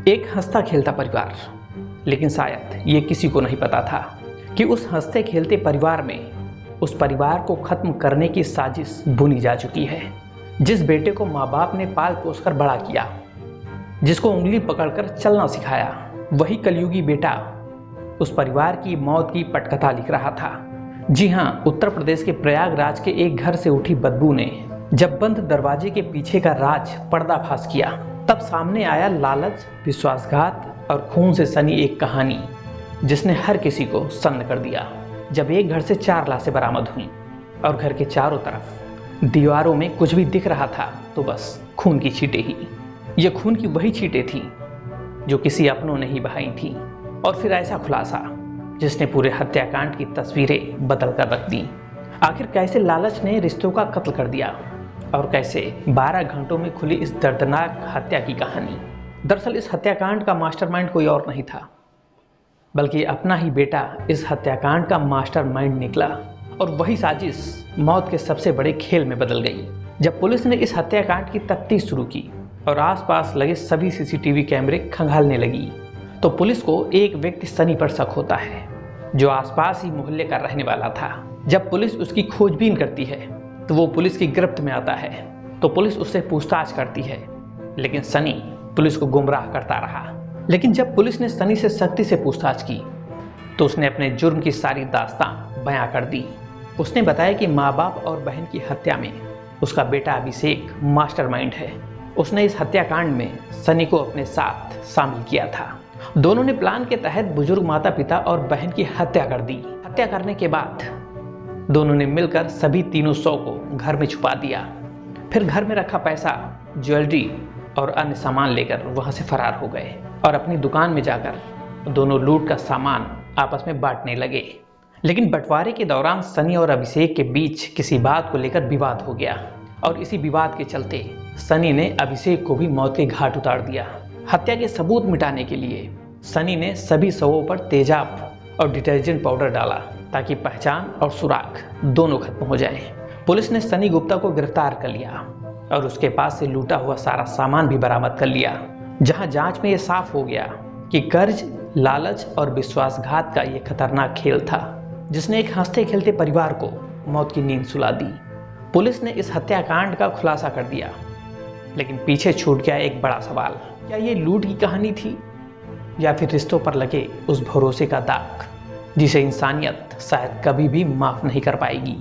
एक हंसता खेलता परिवार, लेकिन शायद ये किसी को नहीं पता था कि उस हंसते खेलते परिवार में उस परिवार को खत्म करने की साजिश बुनी जा चुकी है। जिस बेटे को माँ बाप ने पाल पोस कर बड़ा किया, जिसको उंगली पकड़कर चलना सिखाया, वही कलयुगी बेटा उस परिवार की मौत की पटकथा लिख रहा था। जी हाँ, उत्तर प्रदेश के प्रयागराज के एक घर से उठी बदबू ने जब बंद दरवाजे के पीछे का राज पर्दाफाश किया, तब सामने आया लालच, विश्वासघात और खून से सनी एक कहानी जिसने हर किसी को सन्न कर दिया। जब एक घर से 4 लाशें बरामद हुई और घर के चारों तरफ दीवारों में कुछ भी दिख रहा था तो बस खून की छींटें ही। ये खून की वही छींटें थी जो किसी अपनों ने ही बहाई थी। और फिर ऐसा खुलासा जिसने पूरे हत्याकांड की तस्वीरें बदल कर रख दी। आखिर कैसे लालच ने रिश्तों का कत्ल कर दिया और कैसे 12 घंटों में खुली इस दर्दनाक हत्या की कहानी। दरअसल इस हत्याकांड का मास्टरमाइंड कोई और नहीं था, बल्कि अपना ही बेटा इस हत्याकांड का मास्टरमाइंड निकला। और वही साजिश मौत के सबसे बड़े खेल में बदल गई। जब पुलिस ने इस हत्याकांड की तफ्तीश शुरू की और आसपास लगे सभी सीसीटीवी कैमरे खंगालने लगी, तो पुलिस को एक व्यक्ति सनी पर शक होता है, जो आसपास ही मोहल्ले का रहने वाला था। जब पुलिस उसकी खोजबीन करती है तो वो पुलिस की गिरफ्त में आता है, तो पुलिस उससे पूछताछ करती है, लेकिन सनी पुलिस को गुमराह करता रहा। लेकिन जब पुलिस ने सनी से सख्ती से पूछताछ की तो उसने अपने जुर्म की सारी दास्तां बयां कर दी। उसने बताया कि माँ बाप और बहन की हत्या में उसका बेटा अभिषेक मास्टरमाइंड है। उसने इस हत्याकांड में सनी को अपने साथ शामिल किया था। दोनों ने प्लान के तहत बुजुर्ग माता पिता और बहन की हत्या कर दी। हत्या करने के बाद दोनों ने मिलकर सभी 300 को घर में छुपा दिया। फिर घर में रखा पैसा, ज्वेलरी और अन्य सामान लेकर वहां से फरार हो गए और अपनी दुकान में जाकर दोनों लूट का सामान आपस में बांटने लगे। लेकिन बंटवारे के दौरान सनी और अभिषेक के बीच किसी बात को लेकर विवाद हो गया और इसी विवाद के चलते सनी ने अभिषेक को भी मौत के घाट उतार दिया। हत्या के सबूत मिटाने के लिए सनी ने सभी शवों पर तेजाब और डिटर्जेंट पाउडर डाला ताकि पहचान और सुराग दोनों खत्म हो जाएं। पुलिस ने सनी गुप्ता को गिरफ्तार कर लिया और उसके पास से लूटा हुआ सारा सामान भी बरामद कर लिया। जहां जांच में यह साफ हो गया कि कर्ज, लालच और विश्वासघात का यह खतरनाक खेल था जिसने एक हंसते खेलते परिवार को मौत की नींद सुला दी। पुलिस ने इस हत्याकांड का खुलासा कर दिया, लेकिन पीछे छूट गया एक बड़ा सवाल। क्या ये लूट की कहानी थी या फिर रिश्तों पर लगे उस भरोसे का दाग जिसे इंसानियत शायद कभी भी माफ नहीं कर पाएगी।